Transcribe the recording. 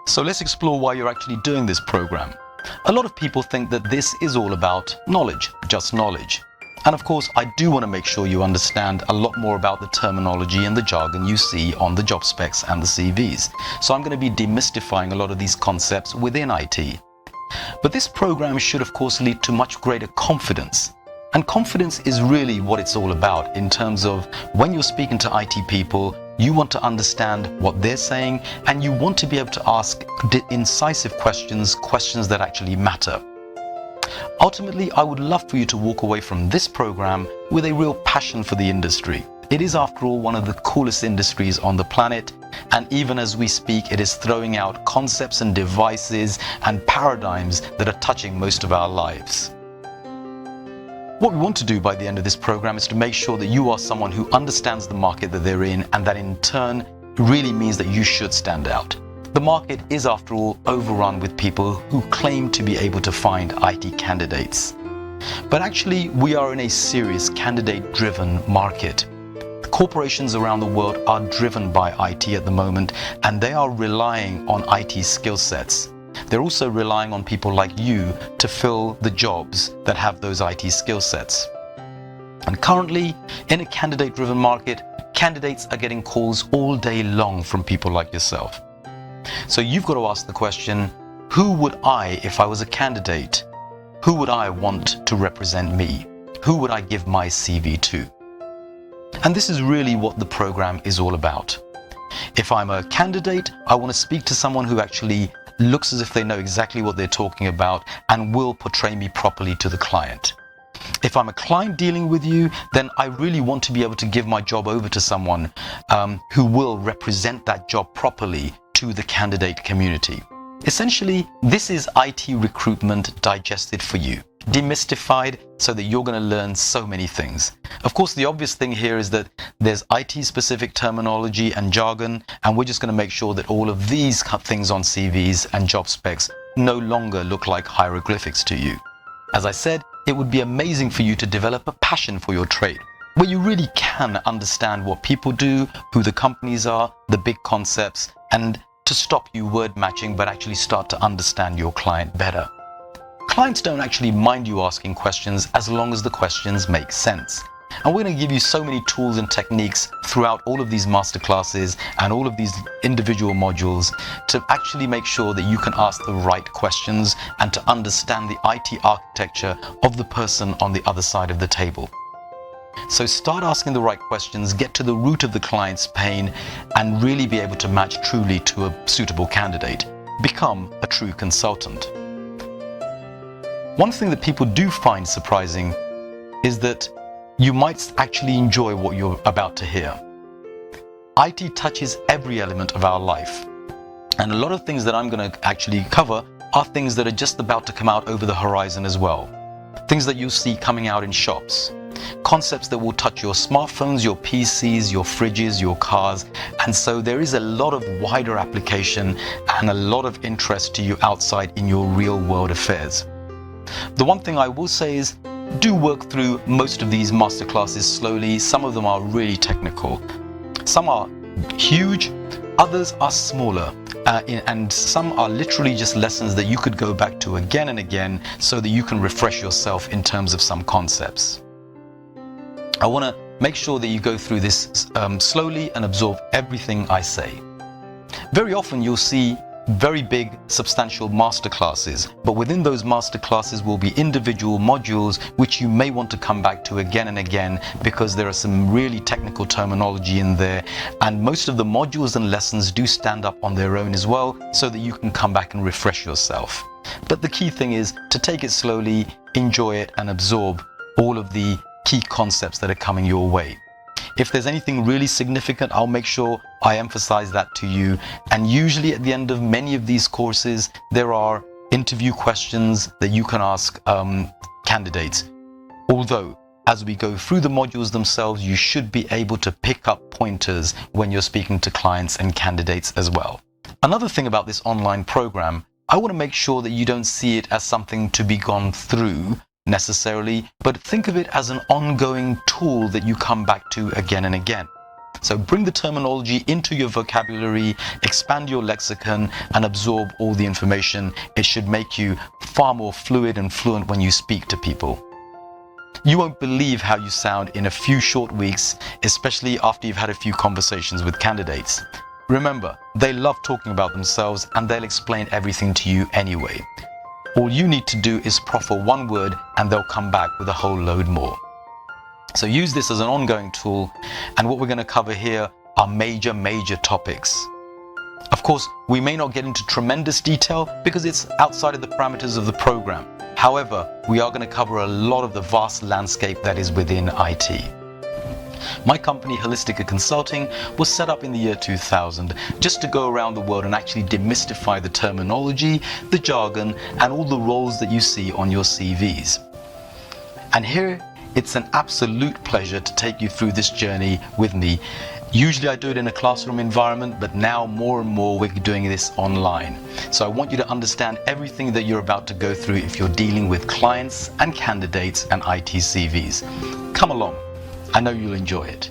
So let's explore why you're actually doing this program. A lot of people think that this is all about knowledge, just knowledge. And of course, I do want to make sure you understand a lot more about the terminology and the jargon you see on the job specs and the CVs. So I'm going to be demystifying a lot of these concepts within IT. But this program should of course lead to much greater confidence. And confidence is really what it's all about in terms of when you're speaking to IT people, you want to understand what they're saying and you want to be able to ask incisive questions, questions that actually matter. Ultimately, I would love for you to walk away from this program with a real passion for the industry. It is, after all, one of the coolest industries on the planet, and even as we speak, it is throwing out concepts and devices and paradigms that are touching most of our lives. What we want to do by the end of this program is to make sure that you are someone who understands the market that they're in, and that in turn really means that you should stand out. The market is, after all, overrun with people who claim to be able to find IT candidates. But actually, we are in a serious candidate-driven market. Corporations around the world are driven by IT at the moment, and they are relying on IT skill sets. They're also relying on people like you to fill the jobs that have those IT skill sets. And currently, in a candidate-driven market, candidates are getting calls all day long from people like yourself. So you've got to ask the question, who would I, if I was a candidate, who would I want to represent me? Who would I give my CV to? And this is really what the program is all about. If I'm a candidate, I want to speak to someone who actually looks as if they know exactly what they're talking about and will portray me properly to the client. If I'm a client dealing with you, then I really want to be able to give my job over to someone who will represent that job properly to the candidate community. Essentially, this is IT recruitment digested for you, demystified, so that you're going to learn so many things. Of course, the obvious thing here is that there's IT-specific terminology and jargon, and we're just going to make sure that all of these things on CVs and job specs no longer look like hieroglyphics to you. As I said, it would be amazing for you to develop a passion for your trade, where you really can understand what people do, who the companies are, the big concepts, and to stop you word matching, but actually start to understand your client better. Clients don't actually mind you asking questions as long as the questions make sense. And we're going to give you so many tools and techniques throughout all of these masterclasses and all of these individual modules to actually make sure that you can ask the right questions and to understand the IT architecture of the person on the other side of the table. So start asking the right questions, get to the root of the client's pain, and really be able to match truly to a suitable candidate. Become a true consultant. One thing that people do find surprising is that you might actually enjoy what you're about to hear. IT touches every element of our life. And a lot of things that I'm going to actually cover are things that are just about to come out over the horizon as well. Things that you'll see coming out in shops. Concepts that will touch your smartphones, your PCs, your fridges, your cars. And so there is a lot of wider application and a lot of interest to you outside in your real world affairs. The one thing I will say is, do work through most of these masterclasses slowly. Some of them are really technical. Some are huge, others are smaller. And some are literally just lessons that you could go back to again and again so that you can refresh yourself in terms of some concepts. I want to make sure that you go through this slowly and absorb everything I say. Very often you'll see very big, substantial masterclasses, but within those masterclasses will be individual modules which you may want to come back to again and again because there are some really technical terminology in there, and most of the modules and lessons do stand up on their own as well so that you can come back and refresh yourself. But the key thing is to take it slowly, enjoy it, and absorb all of the key concepts that are coming your way. If there's anything really significant, I'll make sure I emphasize that to you. And usually at the end of many of these courses, there are interview questions that you can ask candidates. Although, as we go through the modules themselves, you should be able to pick up pointers when you're speaking to clients and candidates as well. Another thing about this online program, I want to make sure that you don't see it as something to be gone through necessarily, but think of it as an ongoing tool that you come back to again and again. So bring the terminology into your vocabulary, expand your lexicon, and absorb all the information. It should make you far more fluid and fluent when you speak to people. You won't believe how you sound in a few short weeks, especially after you've had a few conversations with candidates. Remember, they love talking about themselves and they'll explain everything to you anyway. All you need to do is proffer one word and they'll come back with a whole load more. So use this as an ongoing tool, and what we're going to cover here are major topics. Of course, we may not get into tremendous detail because it's outside of the parameters of the program. However, we are going to cover a lot of the vast landscape that is within IT. My company, Holistica Consulting, was set up in the year 2000 just to go around the world and actually demystify the terminology, the jargon, and all the roles that you see on your CVs. And here, it's an absolute pleasure to take you through this journey with me. Usually I do it in a classroom environment, but now more and more we're doing this online. So I want you to understand everything that you're about to go through if you're dealing with clients and candidates and IT CVs. Come along. I know you'll enjoy it.